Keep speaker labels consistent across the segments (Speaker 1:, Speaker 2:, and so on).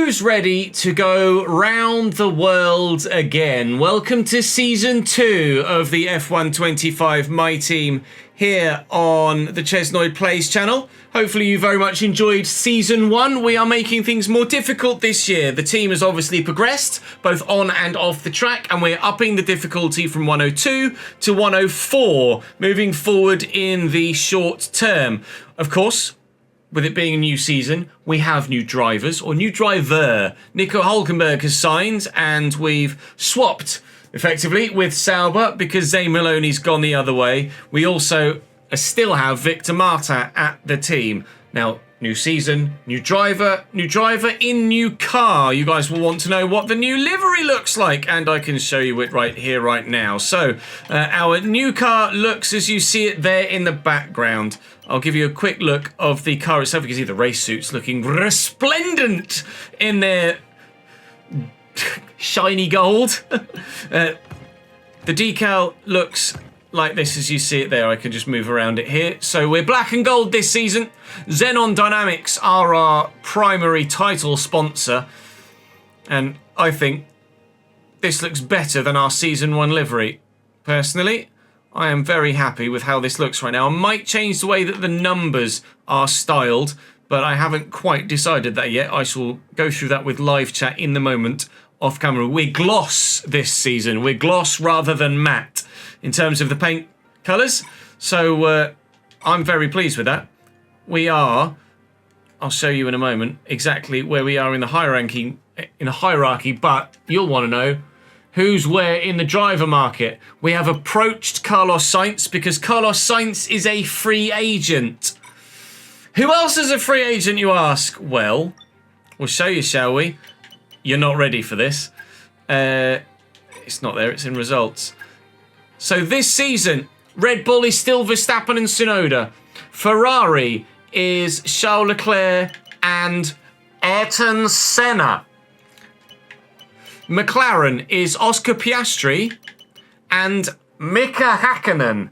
Speaker 1: Who's ready to go round the world again? Welcome to Season 2 of the F125 My Team here on the ChesnoidPlays channel. Hopefully you very much enjoyed Season 1. We are making things more difficult this year. The team has obviously progressed, both on and off the track, and we're upping the difficulty from 102 to 104, moving forward in the short term. Of course, with it being a new season, we have new drivers, or new driver. Nico Hulkenberg has signed, and we've swapped, effectively, with Sauber because Zane Maloney's gone the other way. We also still have Victor Martin at the team. Now, new season, new driver in new car. You guys will want to know what the new livery looks like, and I can show you it right here, right now. So, our new car looks as you see it there in the background. I'll give you a quick look of the car itself. You can see the race suits looking resplendent in their shiny gold. The decal looks like this as you see it there. I can just move around it here. So we're black and gold this season. Xenon Dynamics are our primary title sponsor. And I think this looks better than our Season 1 livery. Personally, I am very happy with how this looks right now. I might change the way that the numbers are styled, but I haven't quite decided that yet. I shall go through that with live chat in the moment off camera. We're gloss this season. We're gloss rather than matte in terms of the paint colours. So I'm very pleased with that. We are, I'll show you in a moment exactly where we are in the hierarchy, but you'll want to know who's where in the driver market. We have approached Carlos Sainz because Carlos Sainz is a free agent. Who else is a free agent, you ask? Well, we'll show you, shall we? You're not ready for this. It's not there, it's in results. So this season, Red Bull is still Verstappen and Tsunoda. Ferrari is Charles Leclerc and Ayrton Senna. McLaren is Oscar Piastri and Mika Häkkinen.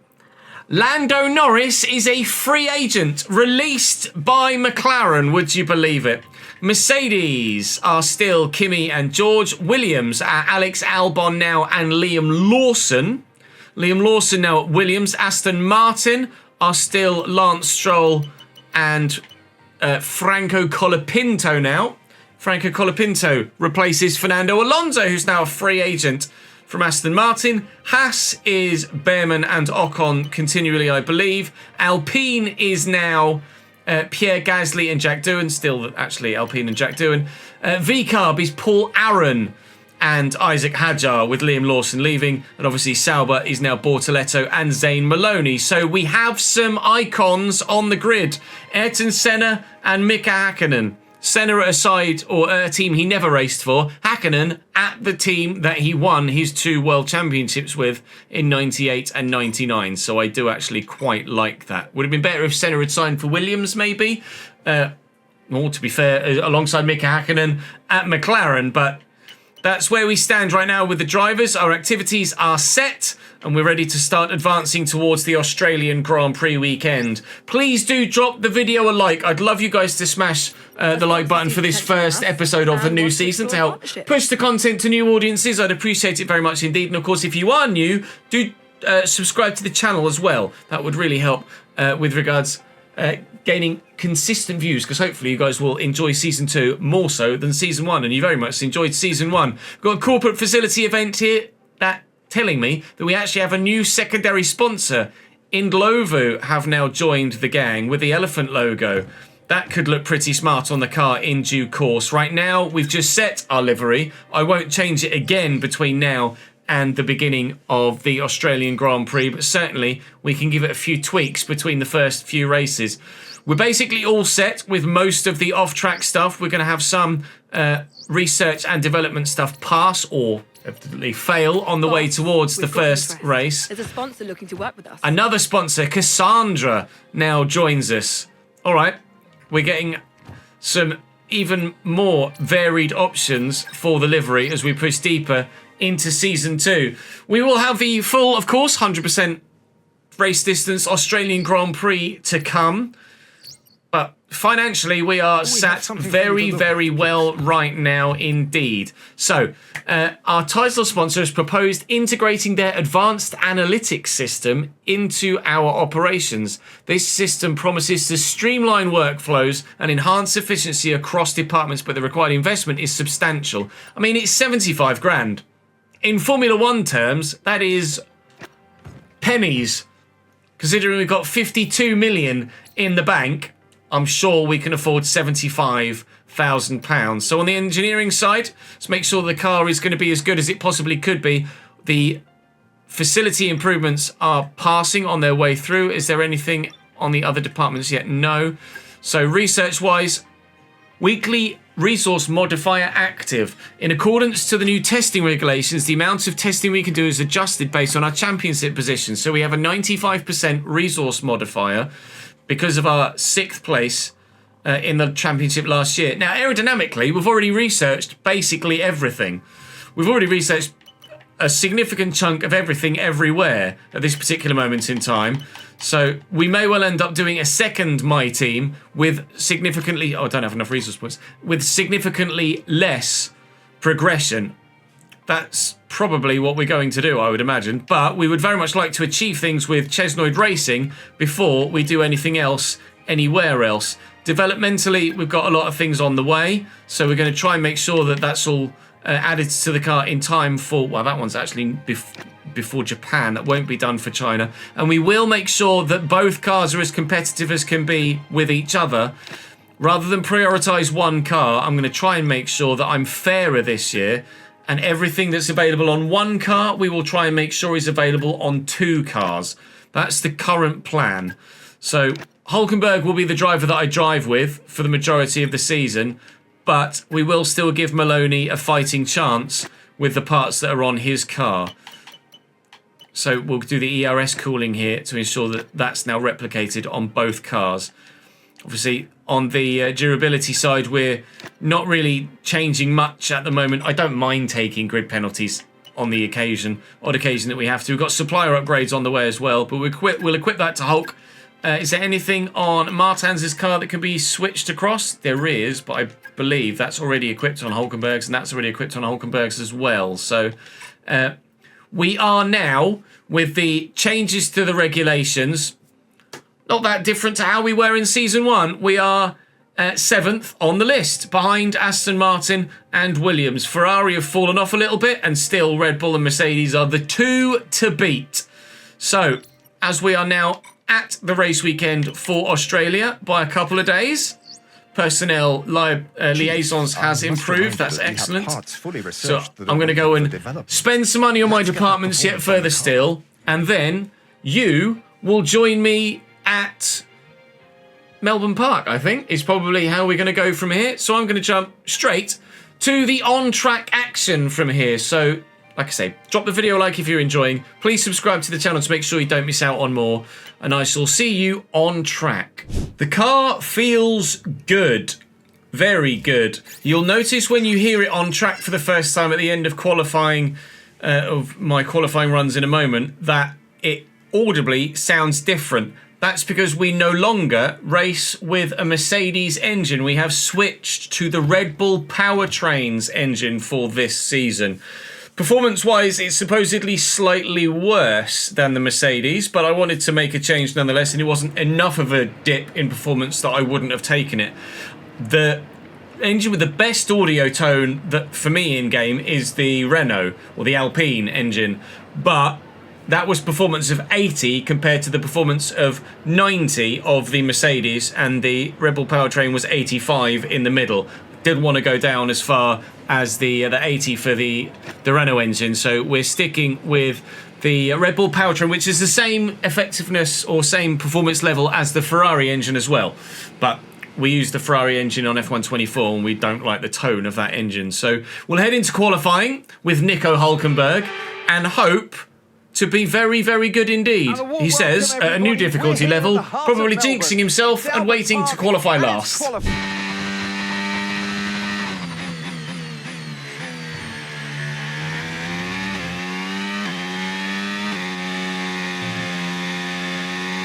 Speaker 1: Lando Norris is a free agent released by McLaren, would you believe it? Mercedes are still Kimi and George. Williams are Alex Albon now and Liam Lawson. Liam Lawson now at Williams. Aston Martin are still Lance Stroll and Franco Colapinto now. Franco Colapinto replaces Fernando Alonso, who's now a free agent from Aston Martin. Haas is Behrman and Ocon continually, I believe. Alpine is now Pierre Gasly and Jack Doohan, still actually Alpine and Jack Doohan. VCarb is Paul Aaron and Isaac Hadjar, with Liam Lawson leaving. And obviously Sauber is now Bortoletto and Zane Maloney. So we have some icons on the grid. Ayrton Senna and Mika Häkkinen. Senna at a side or a team he never raced for. Häkkinen at the team that he won his 2 world championships with in 98 and 99. So I do actually quite like that. Would have been better if Senna had signed for Williams maybe. Or to be fair, alongside Mika Häkkinen at McLaren. But that's where we stand right now with the drivers. Our activities are set and we're ready to start advancing towards the Australian Grand Prix weekend. Please do drop the video a like. I'd love you guys to smash the like button for this first episode of the new season to help push the content to new audiences. I'd appreciate it very much indeed. And of course, if you are new, do subscribe to the channel as well. That would really help with regards gaining consistent views, because hopefully you guys will enjoy Season 2 more so than Season 1, and you very much enjoyed Season 1. We've got a corporate facility event here that telling me that we actually have a new secondary sponsor. Indlovu have now joined the gang with the elephant logo. That could look pretty smart on the car in due course. Right now, we've just set our livery. I won't change it again between now and the beginning of the Australian Grand Prix, but certainly we can give it a few tweaks between the first few races. We're basically all set with most of the off-track stuff. We're going to have some research and development stuff pass or evidently fail on the way towards the first race.
Speaker 2: There's a sponsor looking to work with us.
Speaker 1: Another sponsor, Cassandra, now joins us. All right, we're getting some even more varied options for the livery as we push deeper into Season 2. We will have the full, of course, 100% race distance Australian Grand Prix to come. But financially, we are sat very, very well right now indeed. So, our title sponsor has proposed integrating their advanced analytics system into our operations. This system promises to streamline workflows and enhance efficiency across departments, but the required investment is substantial. I mean, it's 75 grand. In Formula One terms, that is pennies. Considering we've got 52 million in the bank, I'm sure we can afford £75,000. So on the engineering side, let's make sure the car is going to be as good as it possibly could be. The facility improvements are passing on their way through. Is there anything on the other departments yet? No. So research-wise, weekly resource modifier active. In accordance to the new testing regulations, the amount of testing we can do is adjusted based on our championship position. So we have a 95% resource modifier because of our 6th place in the championship last year. Now, aerodynamically, we've already researched basically everything. We've already researched a significant chunk of everything everywhere at this particular moment in time. So we may well end up doing a second My Team with significantly... Oh, I don't have enough resource points. With significantly less progression. That's probably what we're going to do, I would imagine. But we would very much like to achieve things with Chesnoid Racing before we do anything else anywhere else. Developmentally, we've got a lot of things on the way. So we're going to try and make sure that that's all added to the car in time for... Well, that one's actually before Japan. That won't be done for China. And we will make sure that both cars are as competitive as can be with each other. Rather than prioritise one car, I'm going to try and make sure that I'm fairer this year. And everything that's available on one car, we will try and make sure is available on 2 cars. That's the current plan. So Hulkenberg will be the driver that I drive with for the majority of the season. But we will still give Maloney a fighting chance with the parts that are on his car. So we'll do the ERS cooling here to ensure that that's now replicated on both cars. Obviously, on the durability side, we're not really changing much at the moment. I don't mind taking grid penalties on the odd occasion that we have to. We've got supplier upgrades on the way as well, but we'll equip that to Hulk. Is there anything on Martins' car that can be switched across? There is, but I believe that's already equipped on Hulkenberg's, and that's already equipped on Hulkenberg's as well. So we are now, with the changes to the regulations, not that different to how we were in Season 1. We are 7th on the list, behind Aston Martin and Williams. Ferrari have fallen off a little bit, and still Red Bull and Mercedes are the 2 to beat. So, as we are now at the race weekend for Australia by a couple of days, personnel liaisons has improved. That's excellent. So I'm going to go and spend some money on my departments yet further still, and then you will join me at Melbourne Park, I think, is probably how we're going to go from here. So I'm going to jump straight to the on-track action from here. So, like I say, drop the video a like if you're enjoying. Please subscribe to the channel to make sure you don't miss out on more. And I shall see you on track. The car feels good. Very good. You'll notice when you hear it on track for the first time at the end of qualifying, of my qualifying runs in a moment, that it audibly sounds different. That's because we no longer race with a Mercedes engine. We have switched to the Red Bull powertrains engine for this season. Performance-wise, it's supposedly slightly worse than the Mercedes, but I wanted to make a change nonetheless, and it wasn't enough of a dip in performance that I wouldn't have taken it. The engine with the best audio tone that for me in-game is the Renault, or the Alpine engine, but that was performance of 80 compared to the performance of 90 of the Mercedes, and the Red Bull powertrain was 85 in the middle. Didn't want to go down as far as the 80 for the Renault engine, so we're sticking with the Red Bull powertrain, which is the same effectiveness or same performance level as the Ferrari engine as well. But we use the Ferrari engine on F1 24 and we don't like the tone of that engine. So we'll head into qualifying with Nico Hulkenberg and hope to be very, very good indeed. He says, at a new difficulty level, probably jinxing himself and waiting to qualify last.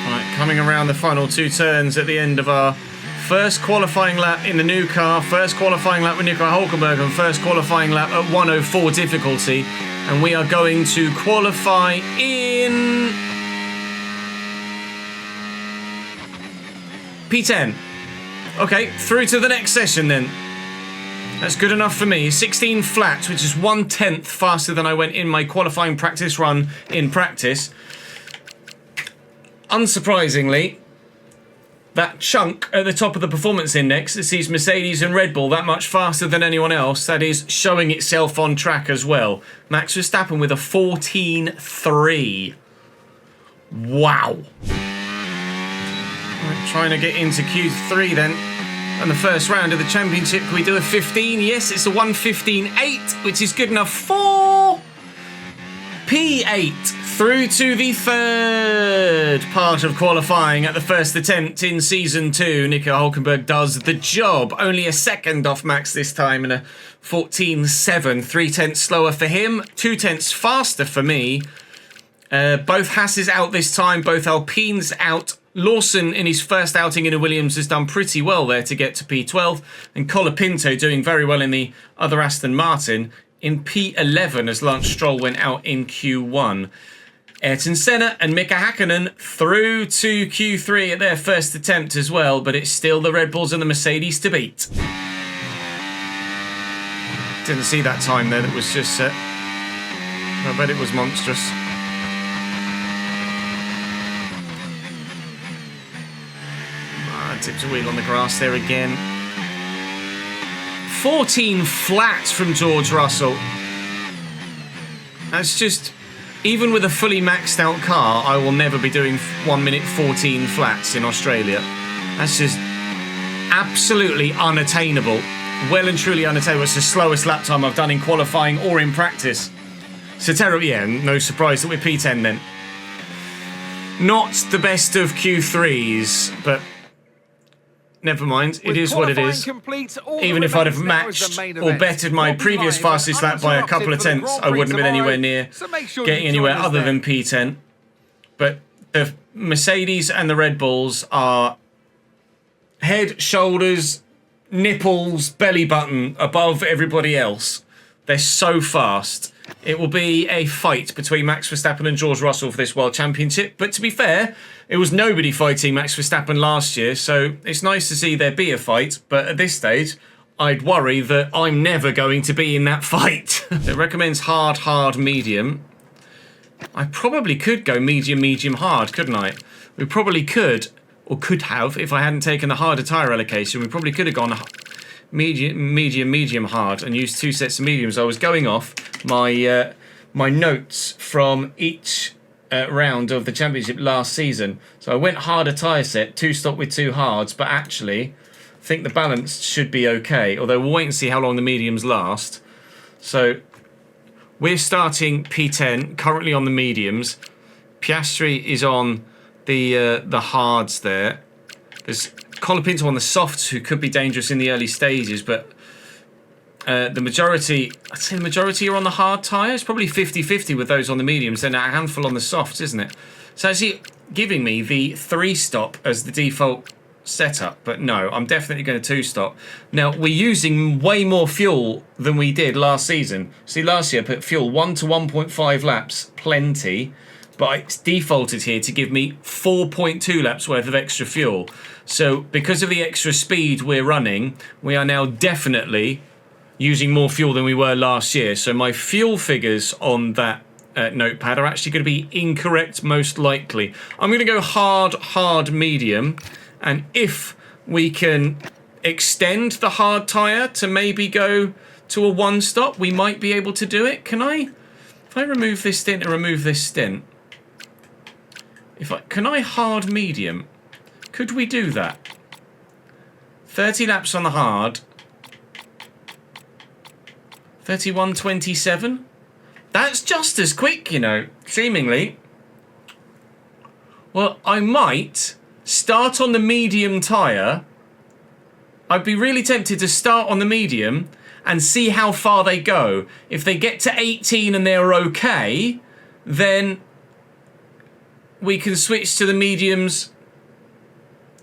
Speaker 1: Right, coming around the final 2 turns at the end of our First qualifying lap in the new car, first qualifying lap with Nico Hulkenberg, and first qualifying lap at 104 difficulty. And we are going to qualify in P10. Okay, through to the next session then. That's good enough for me. 16 flats, which is 1/10 faster than I went in my qualifying practice run in practice. Unsurprisingly, that chunk at the top of the performance index that sees Mercedes and Red Bull that much faster than anyone else, that is showing itself on track as well. Max Verstappen with a 14.3. Wow. Right, trying to get into Q3 then. And the first round of the championship, can we do a 15? Yes, it's a 1:15.8, which is good enough for P8. Through to the third part of qualifying at the first attempt in Season 2. Nico Hulkenberg does the job. Only a second off Max this time and a 14.7. 3/10 slower for him, 2/10 faster for me. Both Haas's out this time, both Alpine's out. Lawson, in his first outing in a Williams, has done pretty well there to get to P12. And Colapinto doing very well in the other Aston Martin in P11 as Lance Stroll went out in Q1. Ayrton Senna and Mika Hakkinen through to Q3 at their first attempt as well, but it's still the Red Bulls and the Mercedes to beat. Didn't see that time there, that was just... I bet it was monstrous. Tipped a wheel on the grass there again. 14 flats from George Russell. That's just... Even with a fully maxed out car, I will never be doing 1 minute 14 flats in Australia. That's just absolutely unattainable. Well and truly unattainable. It's the slowest lap time I've done in qualifying or in practice. So terrible, yeah, no surprise that we're P10 then. Not the best of Q3s, but never mind, it is what it is. Even if I'd have matched or bettered my previous fastest lap by a couple of tenths, I wouldn't have been anywhere near getting anywhere other than P10. But the Mercedes and the Red Bulls are head, shoulders, nipples, belly button above everybody else. They're so fast. It will be a fight between Max Verstappen and George Russell for this World Championship. But to be fair, it was nobody fighting Max Verstappen last year, so it's nice to see there be a fight. But at this stage, I'd worry that I'm never going to be in that fight. It recommends hard, hard, medium. I probably could go medium, medium, hard, couldn't I? We probably could, or could have, if I hadn't taken the harder tyre allocation. We probably could have gone medium, medium, medium, hard and used 2 sets of mediums. I was going off my my notes from each round of the championship last season. So I went harder tyre set, 2 stop with 2 hards, but actually I think the balance should be okay. Although we'll wait and see how long the mediums last. So we're starting P10, currently on the mediums. Piastri is on the hards there. There's Colapinto on the softs, who could be dangerous in the early stages, but the majority, I'd say the majority are on the hard tyres. Probably 50-50 with those on the mediums, then a handful on the softs, isn't it? So actually giving me the 3-stop as the default setup, but no, I'm definitely going to 2-stop. Now, we're using way more fuel than we did last season. See, last year I put fuel 1 to 1.5 laps, plenty, but it's defaulted here to give me 4.2 laps worth of extra fuel. So because of the extra speed we're running, we are now definitely using more fuel than we were last year. So my fuel figures on that notepad are actually going to be incorrect, most likely. I'm going to go hard, hard, medium. And if we can extend the hard tyre to maybe go to a 1-stop, we might be able to do it. Can I? If I remove this stint and remove this stint, can I hard medium? Could we do that? 30 laps on the hard. 31.27. That's just as quick, you know, seemingly. Well, I might start on the medium tyre. I'd be really tempted to start on the medium and see how far they go. If they get to 18 and they're okay, then we can switch to the mediums.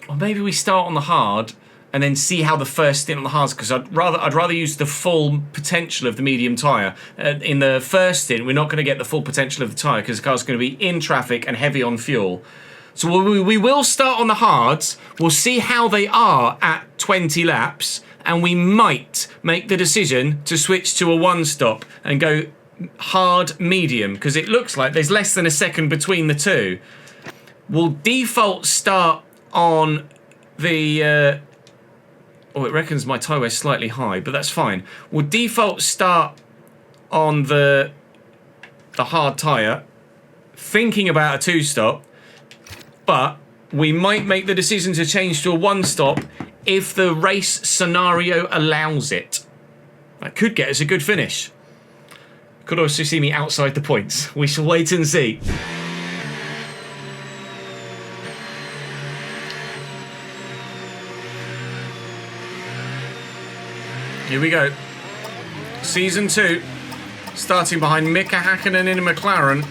Speaker 1: Or maybe we start on the hard and then see how the first stint on the hards, because I'd rather use the full potential of the medium tyre. In the first stint, we're not going to get the full potential of the tyre because the car's going to be in traffic and heavy on fuel. So we will start on the hards. We'll see how they are at 20 laps, and we might make the decision to switch to a one-stop and go hard medium, because it looks like there's less than a second between the two. We'll default start on the... it reckons my tyre wear's slightly high, but that's fine. We'll default start on the hard tyre, thinking about a two-stop, but we might make the decision to change to a one-stop if the race scenario allows it. That could get us a good finish. Could also see me outside the points. We shall wait and see. Here we go. Season 2, starting behind Mika Hakkinen in a McLaren.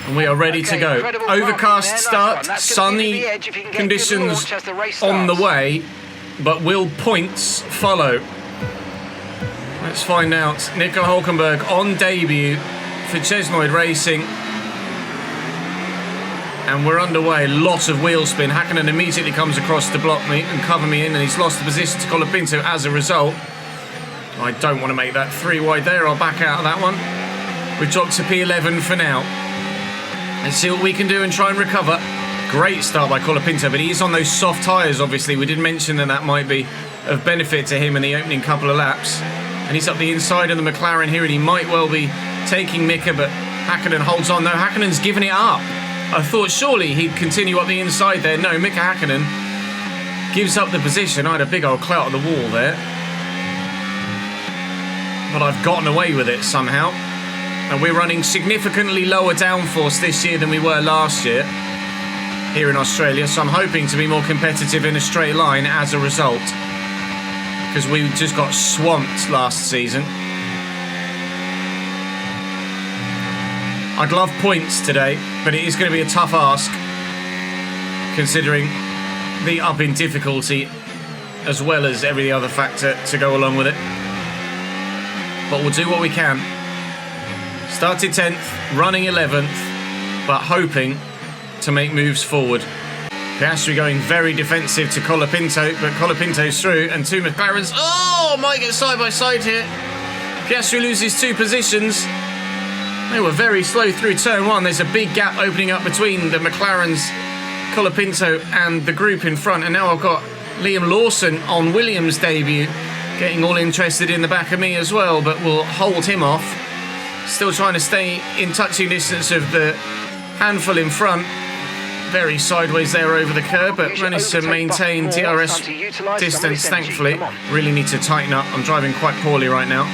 Speaker 1: And we are ready to go. Overcast start, sunny conditions on the way, but will points follow? Let's find out. Nico Hulkenberg on debut for Chesnoid Racing. And we're underway. Lot of wheel spin. Hakkinen immediately comes across to block me and cover me in, and he's lost the position to Colapinto as a result. I don't want to make that 3 wide there. I'll back out of that one. We've dropped to P11 for now. Let's see what we can do and try and recover. Great start by Colapinto, but he's on those soft tyres, obviously. We did mention that might be of benefit to him in the opening couple of laps. And he's up the inside of the McLaren here, and he might well be taking Mika, but Hakkinen holds on. No, Hakkinen's given it up. I thought surely he'd continue up the inside there. No, Mika Hakkinen gives up the position. I had a big old clout on the wall there. But I've gotten away with it somehow. And we're running significantly lower downforce this year than we were last year here in Australia, so I'm hoping to be more competitive in a straight line as a result, because we just got swamped last season. I'd love points today, but it is going to be a tough ask considering the up in difficulty as well as every other factor to go along with it. But we'll do what we can. Started 10th, running 11th, but hoping to make moves forward. Piastri going very defensive to Colapinto, but Colapinto's through, and 2 McLarens. Oh, might get side by side here. Piastri loses 2 positions. They were very slow through turn 1. There's a big gap opening up between the McLarens, Colapinto, and the group in front. And now I've got Liam Lawson on Williams' debut, getting all interested in the back of me as well, but we'll hold him off. Still trying to stay in touching distance of the handful in front. Very sideways there over the curb, but managed to maintain DRS distance, thankfully. Really need to tighten up. I'm driving quite poorly right now.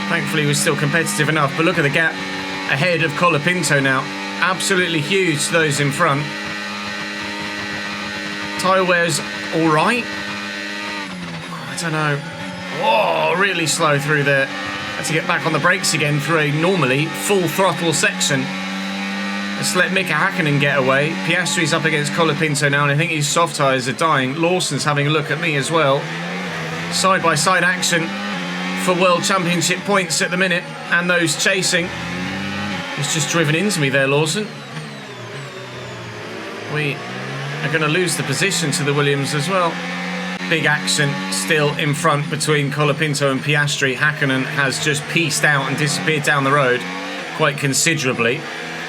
Speaker 1: Thankfully, we're still competitive enough, but look at the gap ahead of Colapinto now. Absolutely huge to those in front. Tyre wear's all right. I don't know. Whoa, really slow through there. Had to get back on the brakes again through a normally full throttle section. Let's let Mika Hakkinen get away. Piastri's up against Colapinto now, and I think his soft tyres are dying. Lawson's having a look at me as well. Side-by-side action for World Championship points at the minute, and those chasing. He's just driven into me there, Lawson. We are going to lose the position to the Williams as well. Big action still in front between Colapinto and Piastri. Hakkinen has just pieced out and disappeared down the road quite considerably,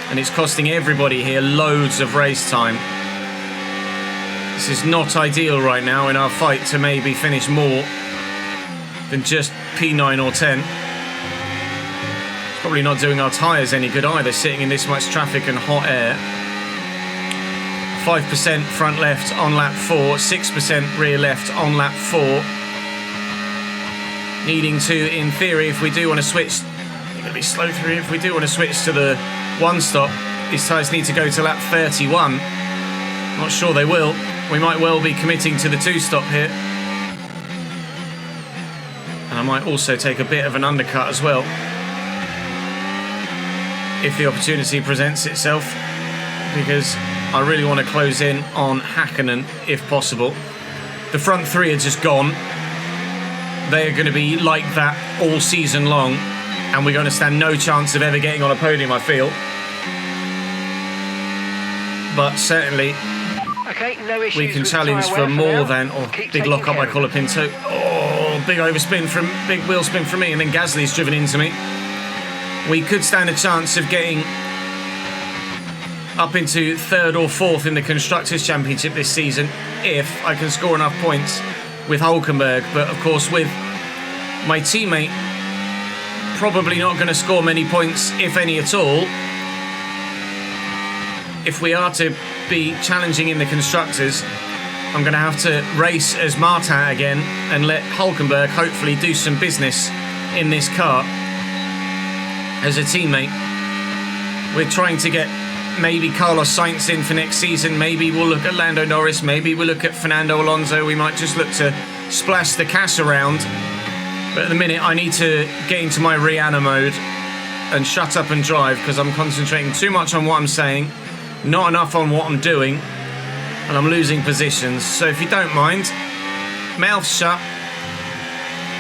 Speaker 1: and it's costing everybody here loads of race time. This is not ideal right now in our fight to maybe finish more than just P9 or 10. It's probably not doing our tyres any good either, sitting in this much traffic and hot air. 5% front left on lap 4, 6% rear left on lap 4. Needing to, in theory, if we do want to switch, you're going to be slow through. If we do want to switch to the one stop, these tyres need to go to lap 31. Not sure they will. We might well be committing to the two stop here. And I might also take a bit of an undercut as well, if the opportunity presents itself, because I really want to close in on Hakkinen if possible. The The front three are just gone. They are going to be like that all season long, and we're going to stand no chance of ever getting on a podium, I feel. But certainly,
Speaker 2: no
Speaker 1: we can challenge for more than... Oh, big lock up by Colapinto. Oh, big overspin from... Big wheel spin from me, and then Gasly's driven into me. We could stand a chance of getting up into 3rd or 4th in the Constructors' Championship this season if I can score enough points with Hulkenberg. But of course, with my teammate probably not going to score many points, if any at all, if we are to be challenging in the Constructors, I'm going to have to race as Martin again and let Hulkenberg hopefully do some business in this car as a teammate. We're trying to get maybe Carlos Sainz in for next season. Maybe we'll look at Lando Norris. Maybe we'll look at Fernando Alonso. We might just look to splash the cash around. But at the minute, I need to get into my Rihanna mode and shut up and drive, because I'm concentrating too much on what I'm saying, not enough on what I'm doing, and I'm losing positions. So if you don't mind, mouth shut,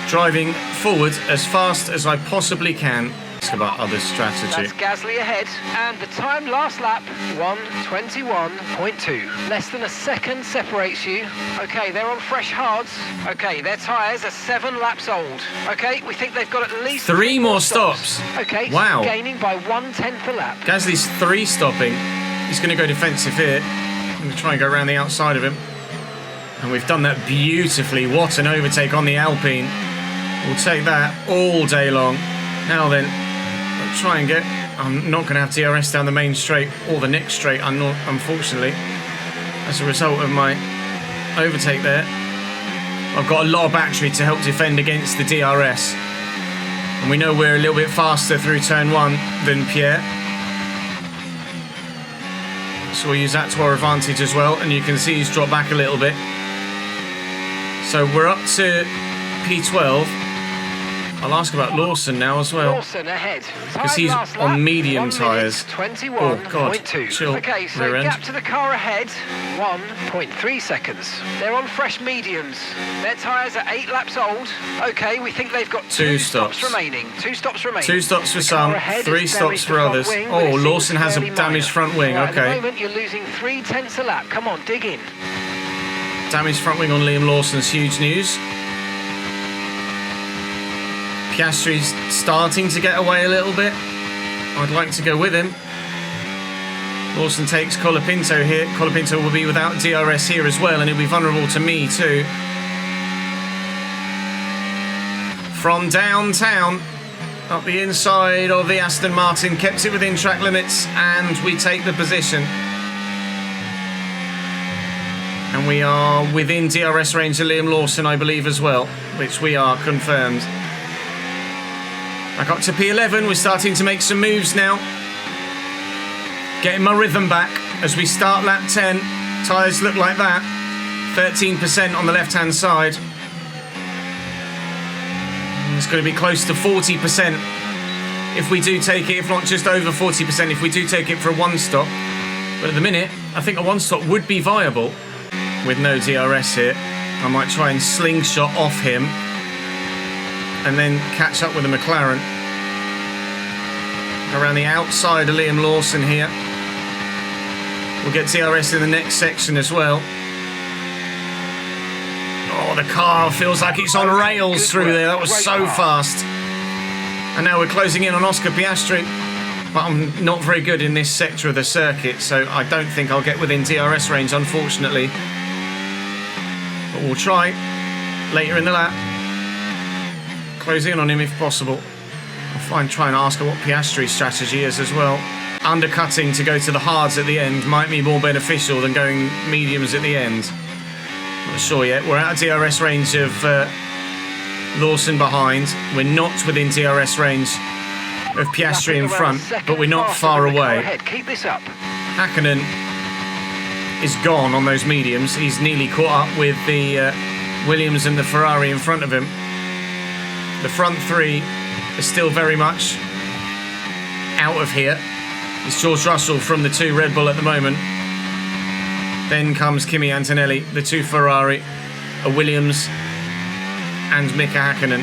Speaker 1: driving forward as fast as I possibly can. About other strategy.
Speaker 2: That's Gasly ahead, and the time last lap 1:21.2. Less than a second separates you. Okay, they're on fresh hards. Okay, their tyres are 7 laps old. Okay, we think they've got at least
Speaker 1: 3 more stops.
Speaker 2: Okay,
Speaker 1: wow.
Speaker 2: So gaining by 1/10 a lap.
Speaker 1: Gasly's 3 stopping. He's going to go defensive here. I'm going to try and go around the outside of him, and we've done that beautifully. What an overtake on the Alpine. We'll take that all day long. Now then, try and get... I'm not going to have DRS down the main straight or the next straight, unfortunately, as a result of my overtake there. I've got a lot of battery to help defend against the DRS, and we know we're a little bit faster through turn 1 than Pierre, so we'll use that to our advantage as well. And you can see he's dropped back a little bit, so we're up to P12. I'll ask about Lawson now as well, because he's on medium tyres. Oh God, chill.
Speaker 2: Okay, so
Speaker 1: rear end.
Speaker 2: Gap to the car ahead, 1.3 seconds. They're on fresh mediums. Their tyres are 8 laps old. Okay, we think they've got 2 stops remaining. 2 stops remaining.
Speaker 1: 2 stops for some, 3 stops for others. Oh, Lawson has a damaged front wing.
Speaker 2: Right,
Speaker 1: okay.
Speaker 2: At the moment, you're losing 0.3 a lap. Come on, dig in.
Speaker 1: Damaged front wing on Liam Lawson's huge news. Piastri's starting to get away a little bit. I'd like to go with him. Lawson takes Colapinto here. Colapinto will be without DRS here as well, and he'll be vulnerable to me too. From downtown, up the inside of the Aston Martin, kept it within track limits, and we take the position. And we are within DRS range of Liam Lawson, I believe, as well, which we are confirmed. Back up to P11, we're starting to make some moves now. Getting my rhythm back as we start lap 10. Tyres look like that. 13% on the left-hand side. It's going to be close to 40% if we do take it, if not just over 40% if we do take it for a 1-stop. But at the minute, I think a 1-stop would be viable with no DRS here. I might try and slingshot off him and then catch up with the McLaren. Around the outside of Liam Lawson here. We'll get DRS in the next section as well. Oh, the car feels like it's on rails through there. That was so fast. And now we're closing in on Oscar Piastri. But I'm not very good in this sector of the circuit, so I don't think I'll get within DRS range, unfortunately. But we'll try later in the lap. Close in on him if possible. I'll try and ask her what Piastri's strategy is as well. Undercutting to go to the hards at the end might be more beneficial than going mediums at the end. Not sure yet. We're out of DRS range of Lawson behind. We're not within DRS range of Piastri in front, but we're not far away.
Speaker 2: Keep this up.
Speaker 1: Hakkinen is gone on those mediums. He's nearly caught up with the Williams and the Ferrari in front of him. The front 3 is still very much out of here. It's George Russell from the 2 Red Bull at the moment. Then comes Kimi Antonelli, the 2 Ferrari. a Williams and Mika Hakkinen.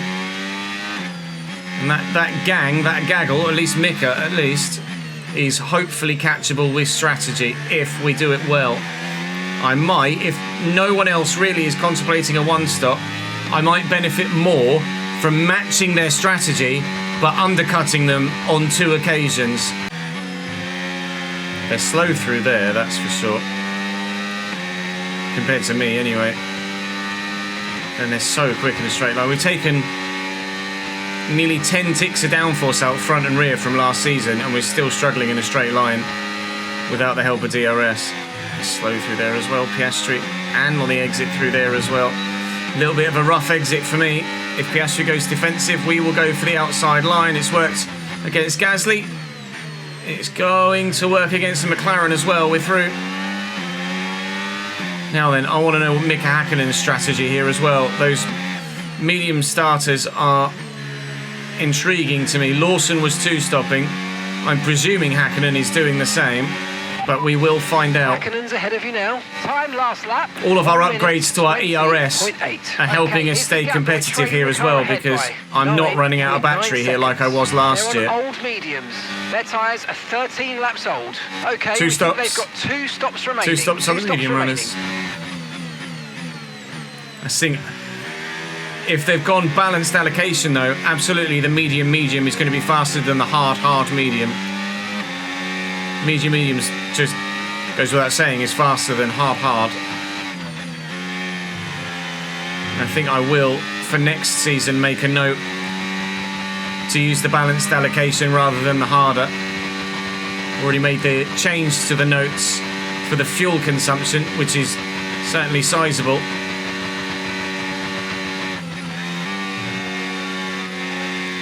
Speaker 1: And that gang, that gaggle, at least Mika, at least, is hopefully catchable with strategy if we do it well. I might, if no one else really is contemplating a one-stop, I might benefit more from matching their strategy but undercutting them on 2 occasions. They're slow through there, that's for sure. Compared to me, anyway. And they're so quick in a straight line. We've taken nearly 10 ticks of downforce out front and rear from last season, and we're still struggling in a straight line without the help of DRS. Slow through there as well, Piastri, and on the exit through there as well. A little bit of a rough exit for me. If Piastri goes defensive, we will go for the outside line. It's worked against Gasly. It's going to work against the McLaren as well. We're through. Now then, I want to know Mika Hakkinen's strategy here as well. Those medium starters are intriguing to me. Lawson was 2-stopping. I'm presuming Hakkinen is doing the same, but we will find out.
Speaker 2: Hakkinen's ahead of you now. Time last lap.
Speaker 1: All of our upgrades to our ERS are helping us stay competitive here as well, because I'm not running out of battery here like I was last year.
Speaker 2: Old mediums. Their tyres are 13 laps old. Okay,
Speaker 1: 2 stops.
Speaker 2: They've got 2 stops remaining.
Speaker 1: 2 stops on the medium runners. I think if they've gone balanced allocation though, absolutely the medium is going to be faster than the hard medium. Medium's just goes without saying is faster than hard. I think I will, for next season, make a note to use the balanced allocation rather than the harder. Already made the change to the notes for the fuel consumption, which is certainly sizable.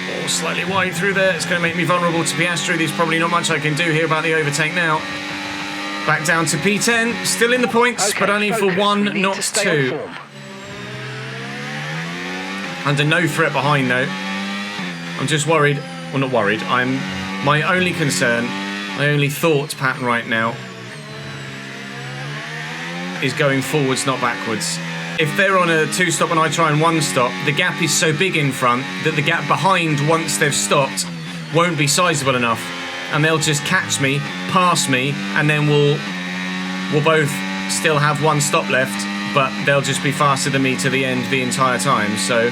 Speaker 1: Oh, slightly wide through there. It's going to make me vulnerable to Piastri. There's probably not much I can do here about the overtake now. Back down to P10. Still in the points, but only for 1, not 2. Under no threat behind though. I'm just worried. Well, not worried. My only concern, my only thought pattern right now is going forwards, not backwards. If they're on a 2-stop and I try and 1-stop, the gap is so big in front that the gap behind, once they've stopped, won't be sizable enough, and they'll just catch me, pass me, and then we'll both still have 1 stop left, but they'll just be faster than me to the end the entire time. So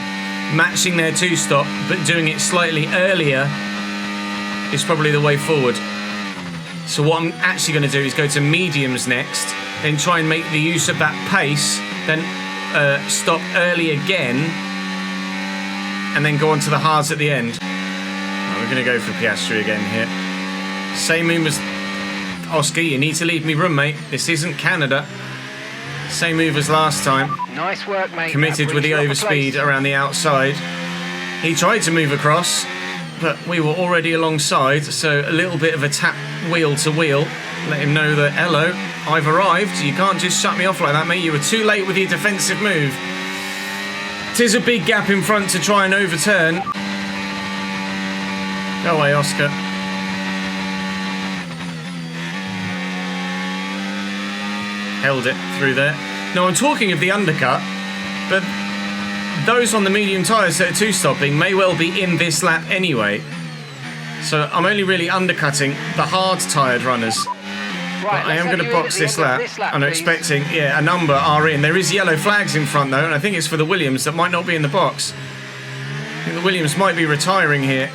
Speaker 1: matching their 2-stop but doing it slightly earlier is probably the way forward. So what I'm actually going to do is go to mediums next, then try and make the use of that pace, then stop early again, and then go on to the hards at the end. We're going to go for Piastri again here. Same move as Oscar. You need to leave me room, mate. This isn't Canada. Same move as last time.
Speaker 2: Nice work, mate.
Speaker 1: Committed with the overspeed around the outside. He tried to move across, but we were already alongside, so a little bit of a tap wheel to wheel. Let him know that, hello, I've arrived. You can't just shut me off like that, mate. You were too late with your defensive move. 'Tis a big gap in front to try and overturn. Go away, Oscar. Held it through there. Now, I'm talking of the undercut, but those on the medium tyres that are 2-stopping may well be in this lap anyway. So I'm only really undercutting the hard-tyred runners. Right, I am going to box this lap. I'm expecting, yeah, a number are in. There is yellow flags in front, though, and I think it's for the Williams that might not be in the box. I think the Williams might be retiring here.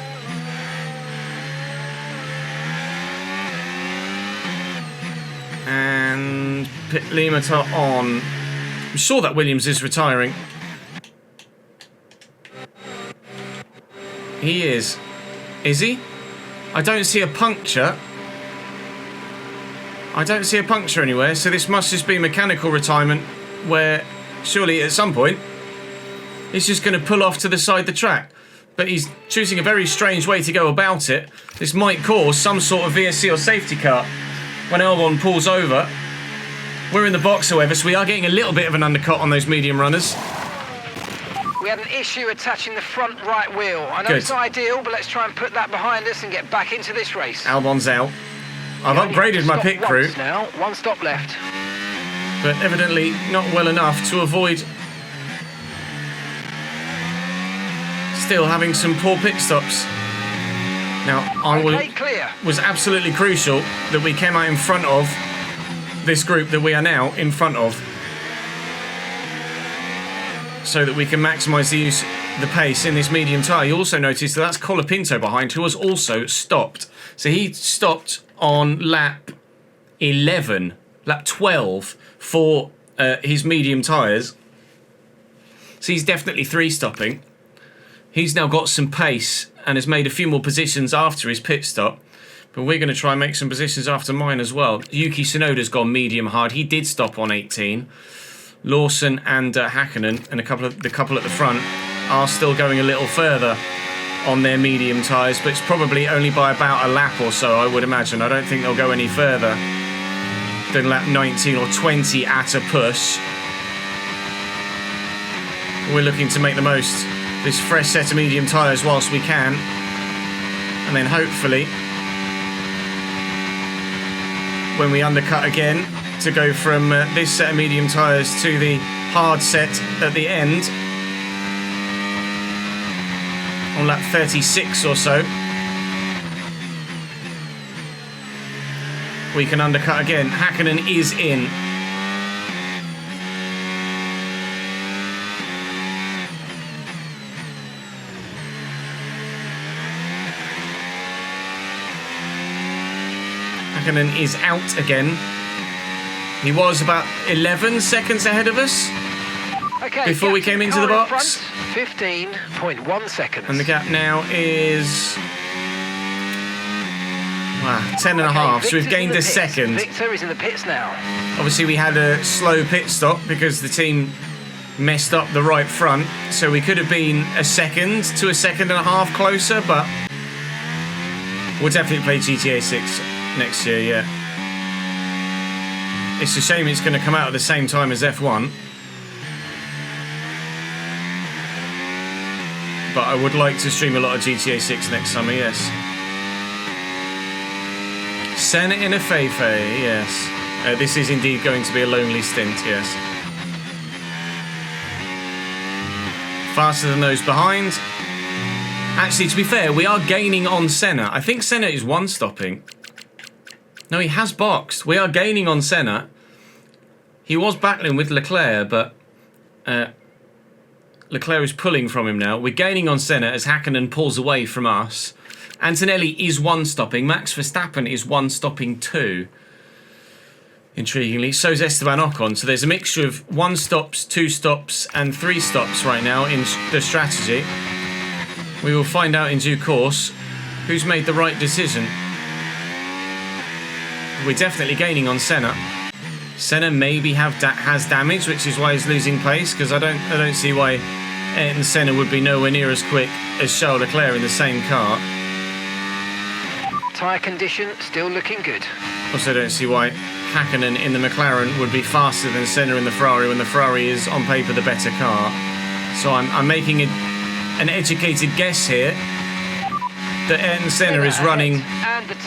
Speaker 1: And pit limiter on. I'm sure that Williams is retiring. He is. Is he? I don't see a puncture. I don't see a puncture anywhere, so this must just be mechanical retirement, where surely at some point he's just going to pull off to the side of the track. But he's choosing a very strange way to go about it. This might cause some sort of VSC or safety car when Albon pulls over. We're in the box, however, so we are getting a little bit of an undercut on those medium runners.
Speaker 2: We had an issue attaching the front right wheel. I know it's not ideal, but let's try and put that behind us and get back into this race.
Speaker 1: Albon's out. I've upgraded my pit crew.
Speaker 2: Now, 1 stop left.
Speaker 1: But evidently not well enough to avoid still having some poor pit stops. Now, was absolutely crucial that we came out in front of this group that we are now in front of, so that we can maximise the pace in this medium tyre. You also notice that that's Colapinto behind, who was also stopped. So he stopped on lap 11, lap 12 for his medium tyres. So he's definitely 3-stopping. He's now got some pace and has made a few more positions after his pit stop. But we're going to try and make some positions after mine as well. Yuki Tsunoda's gone medium hard. He did stop on 18. Lawson and Hakkinen and the couple at the front are still going a little further on their medium tyres, but it's probably only by about a lap or so, I would imagine. I don't think they'll go any further than lap 19 or 20 at a push. We're looking to make the most of this fresh set of medium tyres whilst we can, and then hopefully when we undercut again to go from this set of medium tyres to the hard set at the end on lap 36 or so, we can undercut again. Hakkinen is in. Hakkinen is out again. He was about 11 seconds ahead of us before we came into the box.
Speaker 2: 15.1 seconds.
Speaker 1: And the gap now is 10 and a half. So we've gained a second.
Speaker 2: Victor is in the pits now.
Speaker 1: Obviously we had a slow pit stop because the team messed up the right front. So we could have been a second to a second and a half closer, but we'll definitely play GTA 6 next year, yeah. It's a shame it's going to come out at the same time as F1. But I would like to stream a lot of GTA 6 next summer, yes. Senna in a Feifei, yes. This is indeed going to be a lonely stint, yes. Faster than those behind. Actually, to be fair, we are gaining on Senna. I think Senna is 1-stopping. No, he has boxed. We are gaining on Senna. He was battling with Leclerc, but Leclerc is pulling from him now. We're gaining on Senna as Hakkinen pulls away from us. Antonelli is 1-stopping. Max Verstappen is 1-stopping too. Intriguingly, so is Esteban Ocon. So there's a mixture of 1 stops, 2 stops, and 3 stops right now in the strategy. We will find out in due course who's made the right decision. We're definitely gaining on Senna. Senna maybe has damage, which is why he's losing pace, because I don't see why Ayrton Senna would be nowhere near as quick as Charles Leclerc in the same car.
Speaker 2: Tyre condition still looking good.
Speaker 1: Also don't see why Hakkinen in the McLaren would be faster than Senna in the Ferrari when the Ferrari is on paper the better car. So I'm making an educated guess here that Ayrton Senna is running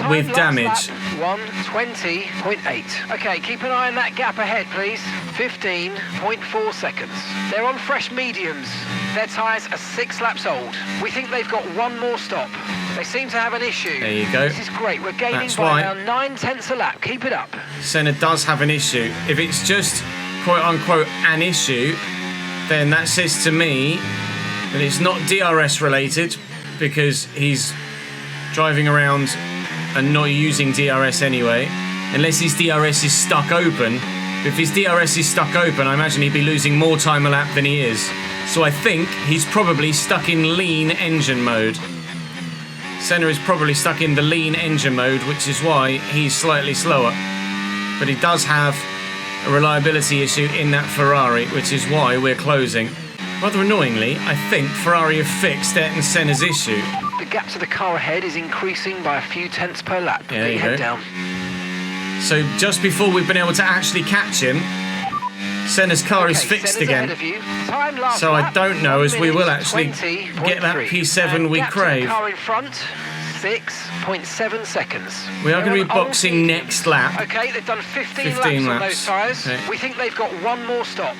Speaker 1: with damage.
Speaker 2: 1:20.8. Okay, keep an eye on that gap ahead, please. 15.4 seconds. They're on fresh mediums. Their tyres are 6 laps old. We think they've got 1 more stop. They seem to have an issue.
Speaker 1: There you go.
Speaker 2: This is great. We're gaining by around 9/10 a lap. Keep it up.
Speaker 1: Senna does have an issue. If it's just quote-unquote an issue, then that says to me that it's not DRS related, because he's driving around and not using DRS anyway, unless his DRS is stuck open. If his DRS is stuck open, I imagine he'd be losing more time a lap than he is. So I think he's probably stuck in lean engine mode. Senna is probably stuck in the lean engine mode, which is why he's slightly slower. But he does have a reliability issue in that Ferrari, which is why we're closing. Rather annoyingly, I think Ferrari have fixed Ayrton Senna's issue.
Speaker 2: The gap to the car ahead is increasing by a few tenths per lap.
Speaker 1: Yeah, there you
Speaker 2: head
Speaker 1: go.
Speaker 2: Down.
Speaker 1: So just before we've been able to actually catch him, Senna's car is fixed
Speaker 2: Senna's
Speaker 1: again.
Speaker 2: ahead of you. Time last
Speaker 1: So I
Speaker 2: lap,
Speaker 1: don't know
Speaker 2: 1
Speaker 1: as we will
Speaker 2: minute
Speaker 1: actually
Speaker 2: 20.3.
Speaker 1: get that P7
Speaker 2: And
Speaker 1: we
Speaker 2: gap to the
Speaker 1: crave.
Speaker 2: car in front, 6.7 seconds.
Speaker 1: We are going to be
Speaker 2: They're on
Speaker 1: boxing
Speaker 2: old
Speaker 1: next lap.
Speaker 2: Okay, they've done 15 laps
Speaker 1: 15
Speaker 2: on
Speaker 1: laps.
Speaker 2: those tyres.
Speaker 1: Okay.
Speaker 2: We think they've got 1 more stop.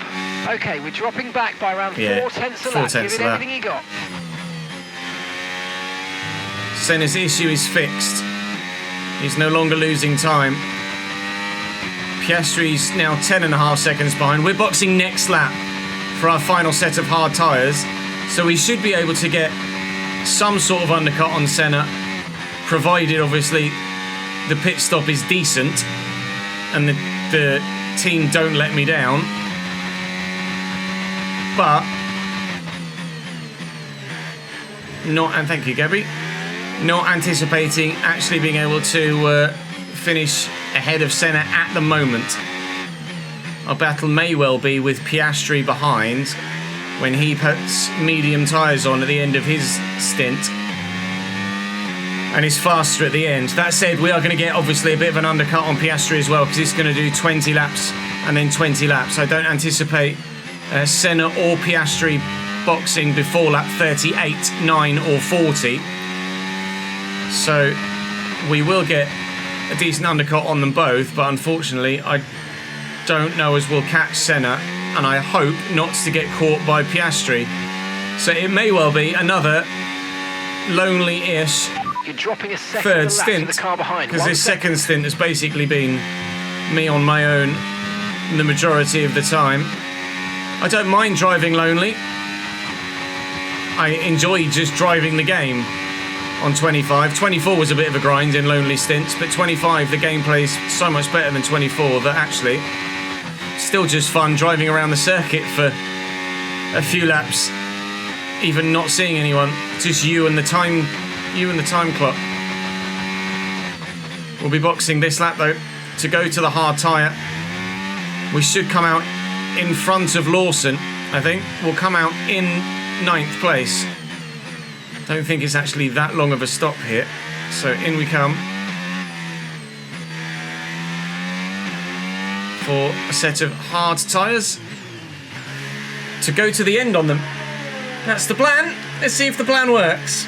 Speaker 2: Okay, we're dropping back by around 4 tenths a
Speaker 1: 4
Speaker 2: lap. Give
Speaker 1: tenths
Speaker 2: it
Speaker 1: a lap.
Speaker 2: everything you got.
Speaker 1: Senna's issue is fixed. He's no longer losing time. Piastri's now 10.5 seconds behind. We're boxing next lap for our final set of hard tyres, so we should be able to get some sort of undercut on Senna, provided obviously the pit stop is decent and the team don't let me down. But not, and thank you, Gabby, not anticipating actually being able to finish ahead of Senna at the moment. Our battle may well be with Piastri behind when he puts medium tyres on at the end of his stint and is faster at the end. That said, we are going to get obviously a bit of an undercut on Piastri as well, because it's going to do 20 laps and then 20 laps. I don't anticipate Senna or Piastri boxing before lap 38, 9 or 40. So we will get a decent undercut on them both, but unfortunately I don't know as we'll catch Senna, and I hope not to get caught by Piastri. So it may well be another lonely-ish third stint, because this second stint has basically been me on my own the majority of the time. I don't mind driving lonely. I enjoy just driving the game on 25. 24 was a bit of a grind in lonely stints, but 25, the gameplay's so much better than 24 that actually still just fun driving around the circuit for a few laps, even not seeing anyone, just you and the time clock. We'll be boxing this lap though to go to the hard tyre. We should come out in front of Lawson. I think we'll come out in 9th place. Don't think it's actually that long of a stop here, so in we come for a set of hard tyres to go to the end on them. That's the plan. Let's see if the plan works.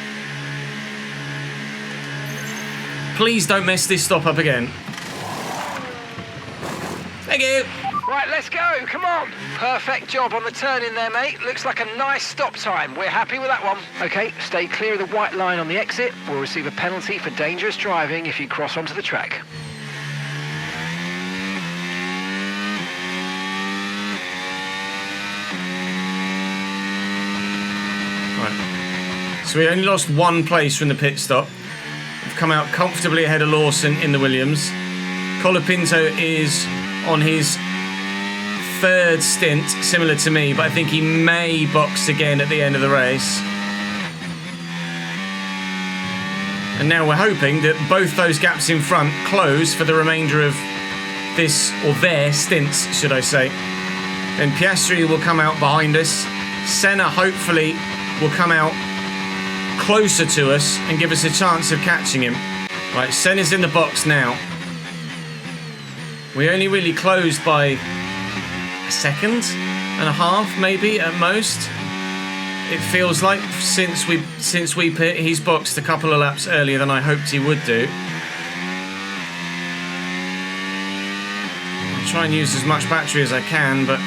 Speaker 1: Please don't mess this stop up again. Thank you.
Speaker 2: Right, let's go, come on. Perfect job on the turn in there, mate. Looks like a nice stop time. We're happy with that one. Okay, stay clear of the white line on the exit. We'll receive a penalty for dangerous driving if you cross onto the track.
Speaker 1: Right. So we only lost 1 place from the pit stop. We've come out comfortably ahead of Lawson in the Williams. Colapinto is on his 3rd stint, similar to me, but I think he may box again at the end of the race. And now we're hoping that both those gaps in front close for the remainder of this, or their stints, should I say. Then Piastri will come out behind us. Senna hopefully will come out closer to us and give us a chance of catching him. Right, Senna's in the box now. We only really closed by a second and a half, maybe at most. It feels like since we pit, he's boxed a couple of laps earlier than I hoped he would do. I'll try and use as much battery as I can, but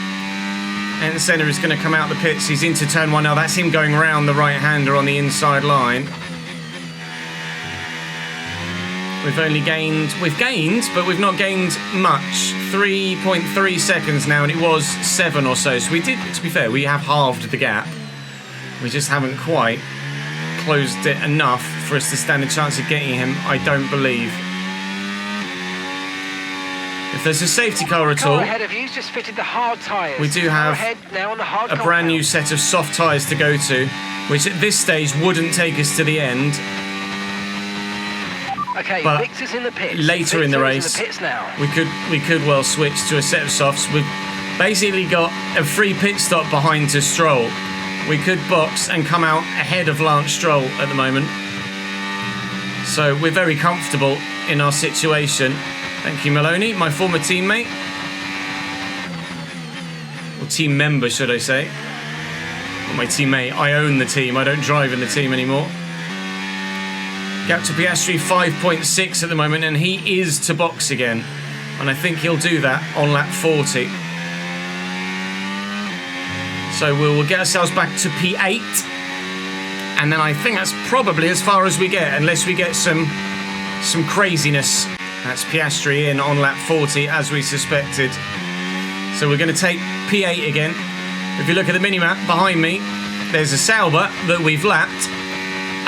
Speaker 1: Ayrton Senna is going to come out the pits. He's into turn 1 now. That's him going round the right-hander on the inside line. We've gained, but we've not gained much. 3.3 seconds now, and it was 7 or so. So we did, to be fair, we have halved the gap. We just haven't quite closed it enough for us to stand a chance of getting him, I don't believe. If there's a safety car at all,
Speaker 2: ahead of you's just fitted the hard tyres.
Speaker 1: We do have a brand new set of soft tyres to go to, which at this stage wouldn't take us to the end.
Speaker 2: Okay,
Speaker 1: but
Speaker 2: Victor's in the pits.
Speaker 1: Later in the race,
Speaker 2: in the pits now.
Speaker 1: we could well switch to a set of softs. We've basically got a free pit stop behind to Stroll. We could box and come out ahead of Lance Stroll at the moment. So we're very comfortable in our situation. Thank you, Maloney, my former teammate. Or team member, should I say. Not my teammate. I own the team. I don't drive in the team anymore. Gap to Piastri 5.6 at the moment, and he is to box again. And I think he'll do that on lap 40. So we'll get ourselves back to P8 And then I think that's probably as far as we get, unless we get some craziness. That's Piastri in on lap 40, as we suspected. So we're going to take P8 again. If you look at the mini-map behind me, there's a Sauber that we've lapped,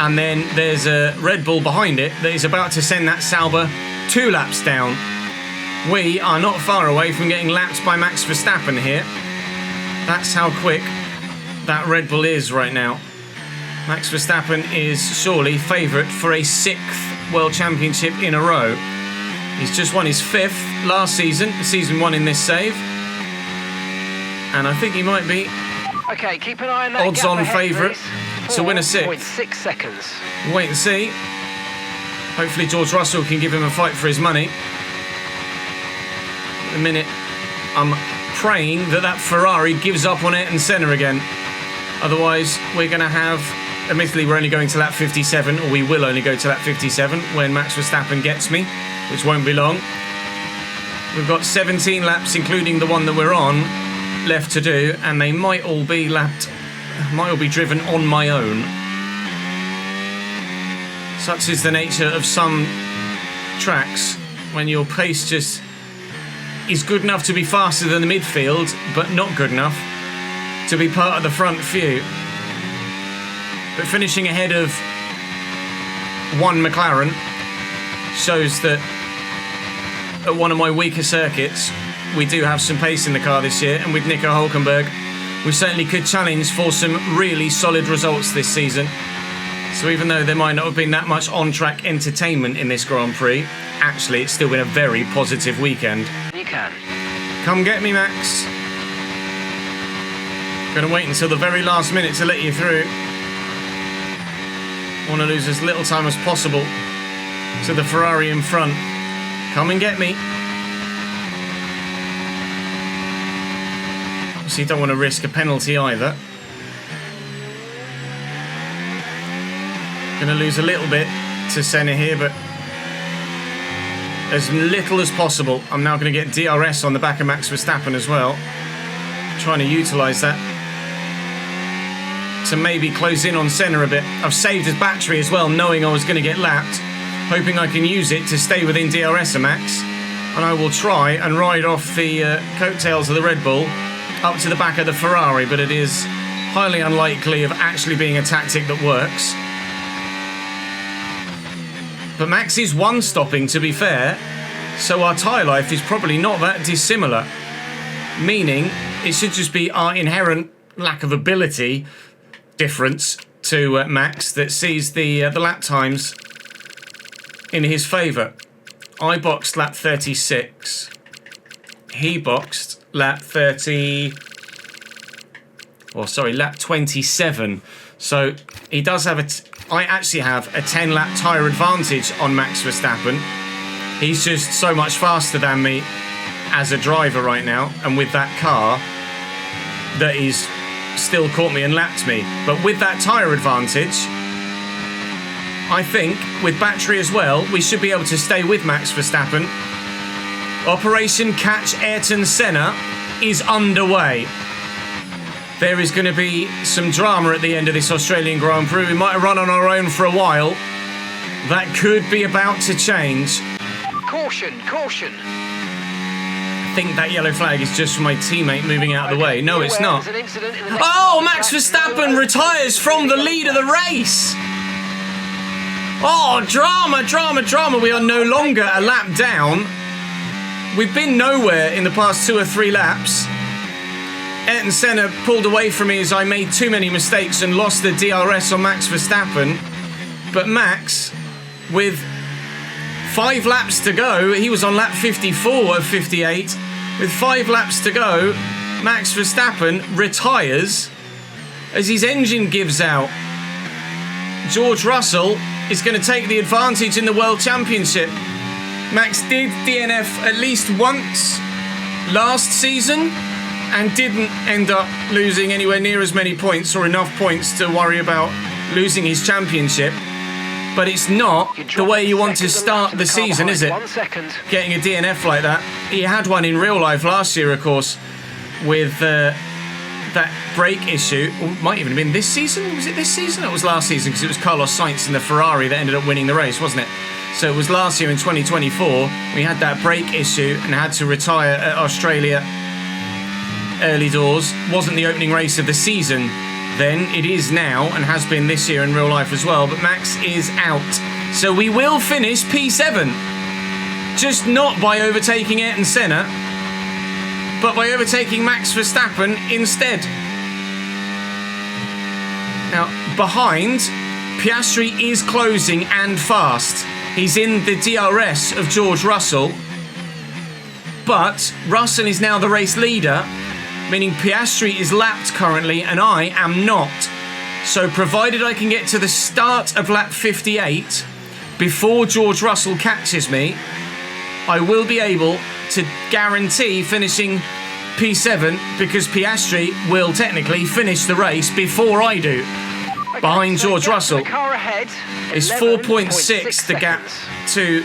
Speaker 1: and then there's a Red Bull behind it that is about to send that Sauber 2 laps down. We are not far away from getting lapped by Max Verstappen here. That's how quick that Red Bull is right now. Max Verstappen is surely favourite for a 6th World Championship in a row. He's just won his 5th last season, season 1 in this save. And I think he might be
Speaker 2: okay, keep an eye on that
Speaker 1: odds-on favourite to win a 6th.
Speaker 2: 4.6 seconds.
Speaker 1: Wait and see. Hopefully George Russell can give him a fight for his money. At the minute, I'm praying that Ferrari gives up on Ayrton Senna again. Otherwise, we're going to have... Admittedly, we're only going to lap 57, or we will only go to lap 57 when Max Verstappen gets me, which won't be long. We've got 17 laps, including the one that we're on, left to do, and they might all be driven on my own. Such is the nature of some tracks, when your pace just is good enough to be faster than the midfield, but not good enough to be part of the front few. But finishing ahead of one McLaren shows that at one of my weaker circuits, we do have some pace in the car this year, and with Nico Hülkenberg, we certainly could challenge for some really solid results this season. So even though there might not have been that much on-track entertainment in this Grand Prix, actually it's still been a very positive weekend.
Speaker 2: You can.
Speaker 1: Come get me, Max. Gonna wait until the very last minute to let you through. Want to lose as little time as possible to the Ferrari in front. Come and get me. So you don't want to risk a penalty either. Going to lose a little bit to Senna here, but as little as possible. I'm now going to get DRS on the back of Max Verstappen as well. Trying to utilise that to maybe close in on Senna a bit. I've saved his battery as well, knowing I was going to get lapped, hoping I can use it to stay within DRS of Max, and I will try and ride off the coattails of the Red Bull up to the back of the Ferrari, but it is highly unlikely of actually being a tactic that works. But Max is one-stopping, to be fair, so our tyre life is probably not that dissimilar, meaning it should just be our inherent lack of ability difference to Max that sees the lap times in his favour. I boxed lap 36. He boxed lap 27. So he does have I actually have a 10-lap tyre advantage on Max Verstappen. He's just so much faster than me as a driver right now, and with that car that he's still caught me and lapped me. But with that tyre advantage, I think with battery as well, we should be able to stay with Max Verstappen. Operation Catch Ayrton Senna is underway. There is going to be some drama at the end of this Australian Grand Prix. We might have run on our own for a while. That could be about to change.
Speaker 2: Caution, caution.
Speaker 1: I think that yellow flag is just for my teammate moving out of the way. No, it's not. Oh, Max Verstappen retires from the lead of the race. Oh, drama, drama, drama. We are no longer a lap down. We've been nowhere in the past 2 or 3 laps. Ayrton Senna pulled away from me as I made too many mistakes and lost the DRS on Max Verstappen. But Max, with 5 laps to go, he was on lap 54 of 58. With 5 laps to go, Max Verstappen retires as his engine gives out. George Russell is going to take the advantage in the World Championship. Max did DNF at least once last season and didn't end up losing anywhere near as many points or enough points to worry about losing his championship. But it's not the way you want to start the season, is it? Getting a DNF like that. He had one in real life last year, of course, with the that brake issue, or might even have been this season. Was it this season? It was last season because it was Carlos Sainz in the Ferrari that ended up winning the race, wasn't it? So it was last year in 2024. We had that brake issue and had to retire at Australia early doors. Wasn't the opening race of the season then. It is now and has been this year in real life as well. But Max is out. So we will finish P7. Just not by overtaking Ayrton Senna, but by overtaking Max Verstappen instead. Now, behind, Piastri is closing and fast. He's in the DRS of George Russell, but Russell is now the race leader, meaning Piastri is lapped currently and I am not. So provided I can get to the start of lap 58 before George Russell catches me, I will be able to guarantee finishing P7 because Piastri will technically finish the race before I do.
Speaker 2: Okay,
Speaker 1: behind
Speaker 2: so
Speaker 1: George Russell.
Speaker 2: The car ahead
Speaker 1: It's 4.6 the gap to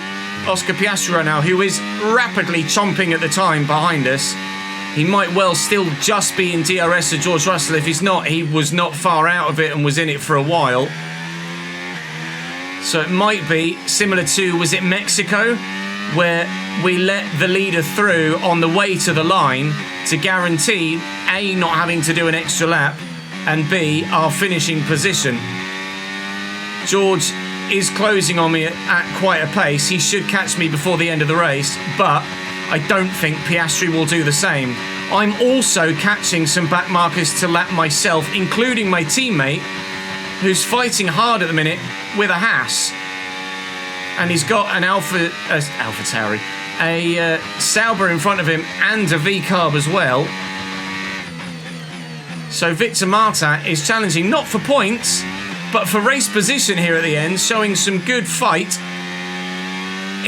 Speaker 1: Oscar Piastri right now, who is rapidly chomping at the time behind us. He might well still just be in DRS of George Russell. If he's not, he was not far out of it and was in it for a while. So it might be similar to, was it Mexico, where we let the leader through on the way to the line to guarantee A, not having to do an extra lap, and B, our finishing position. George is closing on me at quite a pace. He should catch me before the end of the race, but I don't think Piastri will do the same. I'm also catching some back markers to lap myself, including my teammate, who's fighting hard at the minute with a Haas. And he's got an Alpha Tauri, a Sauber in front of him and a V-carb as well. So Victor Martin is challenging not for points, but for race position here at the end, showing some good fight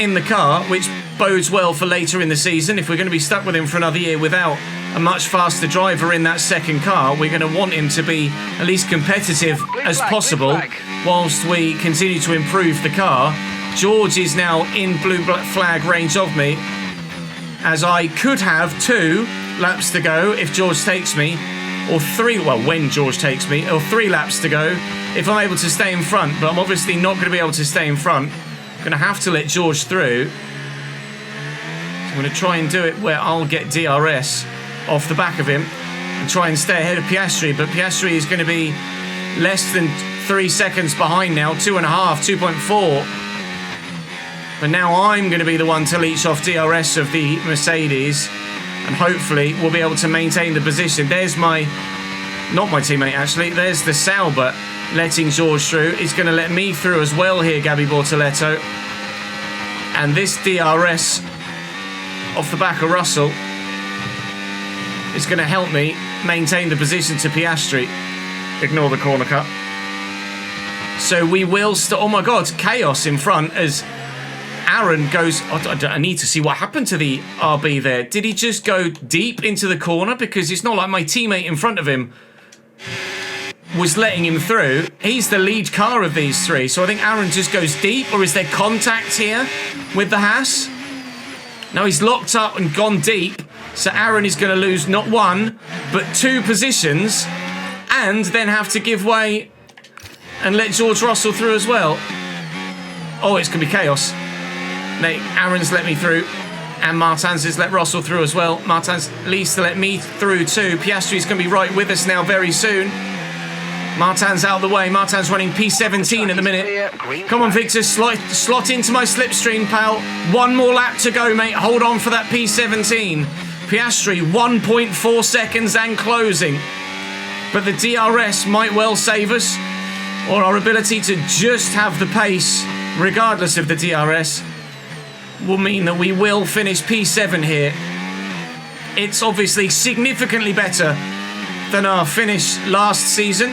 Speaker 1: in the car, which bodes well for later in the season. If we're going to be stuck with him for another year without a much faster driver in that second car, we're going to want him to be at least competitive as possible whilst we continue to improve the car. George is now in blue flag range of me, as I could have 2 laps to go if George takes me, or 3, well, when George takes me, or 3 laps to go if I'm able to stay in front. But I'm obviously not going to be able to stay in front. I'm going to have to let George through. So I'm going to try and do it where I'll get DRS off the back of him and try and stay ahead of Piastri. But Piastri is going to be less than 3 seconds behind now, 2.5, 2.4. But now I'm going to be the one to leech off DRS of the Mercedes, and hopefully we'll be able to maintain the position. There's not my teammate actually, there's the Sauber letting George through. He's going to let me through as well here, Gabby Bortoletto. And this DRS off the back of Russell is going to help me maintain the position to Piastri. Ignore the corner cut. So we will oh my god, chaos in front as Aaron goes, I need to see what happened to the RB there. Did he just go deep into the corner? Because it's not like my teammate in front of him was letting him through. He's the lead car of these 3. So I think Aaron just goes deep, or is there contact here with the Haas? Now he's locked up and gone deep. So Aaron is going to lose not 1, but 2 positions, and then have to give way and let George Russell through as well. Oh, it's going to be chaos. Aaron's let me through, and Martins has let Russell through as well. Martins leads to let me through too. Piastri's going to be right with us now very soon. Martins out of the way. Martins running P17 at the minute. Come on, Victor, slot into my slipstream, pal. 1 more lap to go, mate. Hold on for that P17. Piastri, 1.4 seconds and closing. But the DRS might well save us, or our ability to just have the pace, regardless of the DRS, will mean that we will finish P7 here. It's obviously significantly better than our finish last season.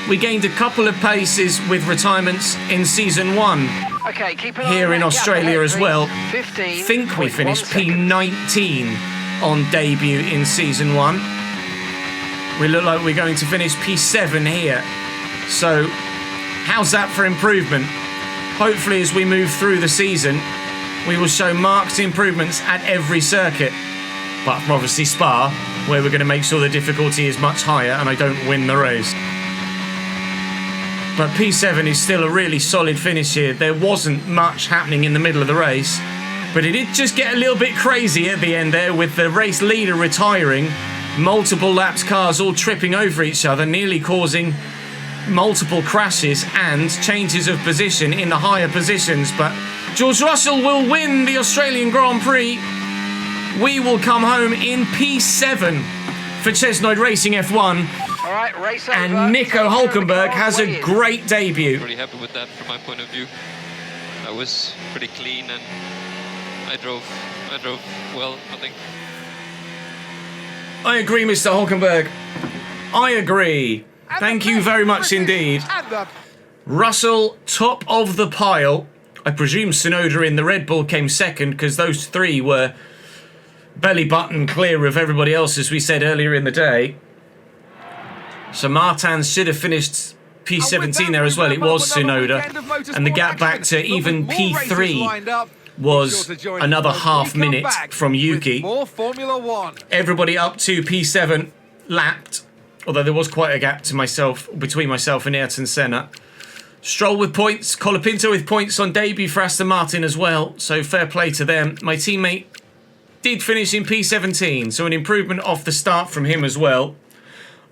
Speaker 1: We gained a couple of paces with retirements in season 1.
Speaker 2: Okay, keep an eye
Speaker 1: here
Speaker 2: on
Speaker 1: in
Speaker 2: that
Speaker 1: Australia
Speaker 2: gap
Speaker 1: as
Speaker 2: ahead,
Speaker 1: well.
Speaker 2: please.
Speaker 1: Think we finished
Speaker 2: 15.1
Speaker 1: P19 on debut in season 1. We look like we're going to finish P7 here. So how's that for improvement? Hopefully as we move through the season, we will show marked improvements at every circuit. But obviously Spa where we're going to make sure the difficulty is much higher and I don't win the race. But P7 is still a really solid finish here. There wasn't much happening in the middle of the race, but it did just get a little bit crazy at the end there with the race leader retiring, multiple laps cars all tripping over each other, nearly causing multiple crashes and changes of position in the higher positions. But George Russell will win the Australian Grand Prix. We will come home in P7 for Chesnoid Racing F1.
Speaker 2: All right, race over.
Speaker 1: And Nico Hulkenberg has a great debut.
Speaker 3: Really happy with that from my point of view. I was pretty clean and I drove well, I think.
Speaker 1: I agree, Mr. Hulkenberg. I agree. Thank you very much indeed. Russell, top of the pile. I presume Tsunoda in the Red Bull came second because those three were belly button clear of everybody else, as we said earlier in the day. So Martin should have finished P17 there as well. It was Tsunoda. And the gap back to even P3 was another half minute from Yuki. Everybody up to P7 lapped, although there was quite a gap to between myself and Ayrton Senna. Stroll with points, Colapinto with points on debut for Aston Martin as well, so fair play to them. My teammate did finish in P17, so an improvement off the start from him as well.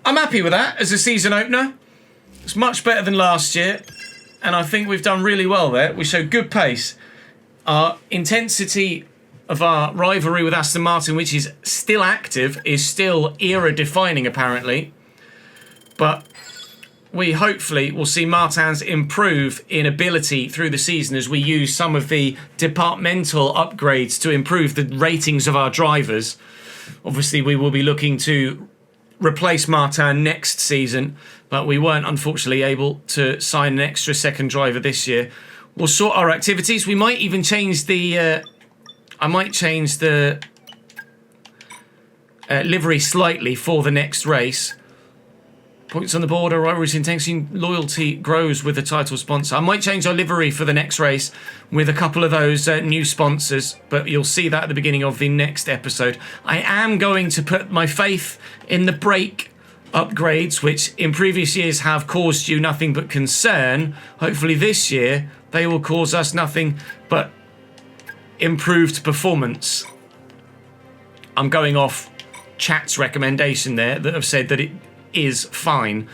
Speaker 1: I'm happy with that as a season opener. It's much better than last year, and I think we've done really well there. We showed good pace. Our intensity of our rivalry with Aston Martin, which is still active, is still era-defining apparently. But we hopefully will see Martins improve in ability through the season as we use some of the departmental upgrades to improve the ratings of our drivers. Obviously, we will be looking to replace Martin next season, but we weren't unfortunately able to sign an extra second driver this year. We'll sort our activities. We might even change the... I might change the livery slightly for the next race. Points on the board, our rivalry's intensity, loyalty grows with the title sponsor. I might change our livery for the next race with a couple of those new sponsors, but you'll see that at the beginning of the next episode. I am going to put my faith in the brake upgrades, which in previous years have caused you nothing but concern. Hopefully this year they will cause us nothing but improved performance. I'm going off chat's recommendation there that have said that it is fine.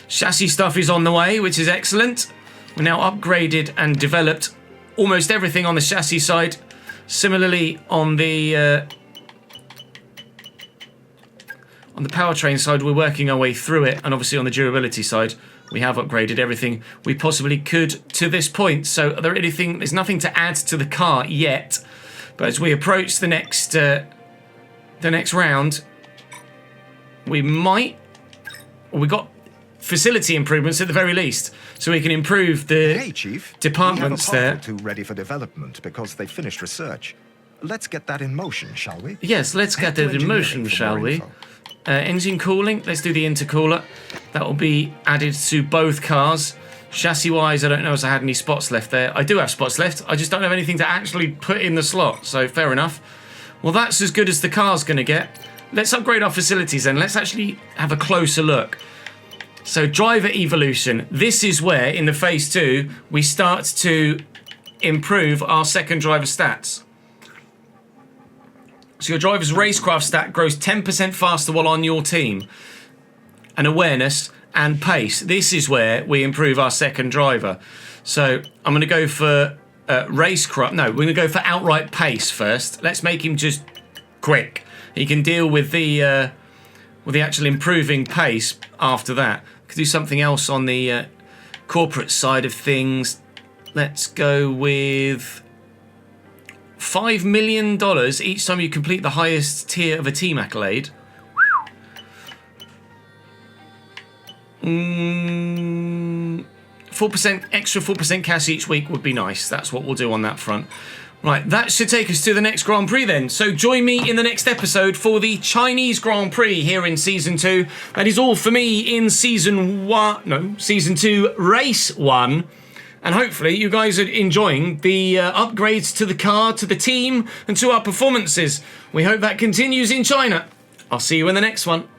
Speaker 1: Chassis stuff is on the way, which is excellent. We're now upgraded and developed almost everything on the chassis side. Similarly on the powertrain side, we're working our way through it, and obviously on the durability side we have upgraded everything we possibly could to this point. So there's nothing to add to the car yet, but as we approach the next round, we got facility improvements at the very least, so we can improve the departments there.
Speaker 4: We have a part or two ready for development because they finished research. Let's get that in motion, shall we?
Speaker 1: Yes, let's get that in motion, shall we? Engine cooling, let's do the intercooler. That will be added to both cars. Chassis-wise, I don't know if I had any spots left there. I do have spots left, I just don't have anything to actually put in the slot, so fair enough. Well, that's as good as the car's going to get. Let's upgrade our facilities then. Let's actually have a closer look. So driver evolution. This is where, in the phase 2, we start to improve our second driver stats. So your driver's racecraft stat grows 10% faster while on your team. And awareness and pace. This is where we improve our second driver. So I'm going to go for racecraft. No, we're going to go for outright pace first. Let's make him just quick. He can deal with the actual improving pace after that. Could do something else on the corporate side of things. Let's go with $5 million each time you complete the highest tier of a team accolade. 4% extra 4% cash each week would be nice. That's what we'll do on that front. Right, that should take us to the next Grand Prix then. So join me in the next episode for the Chinese Grand Prix here in Season 2. That is all for me in Season 2, Race 1. And hopefully you guys are enjoying the upgrades to the car, to the team, and to our performances. We hope that continues in China. I'll see you in the next one.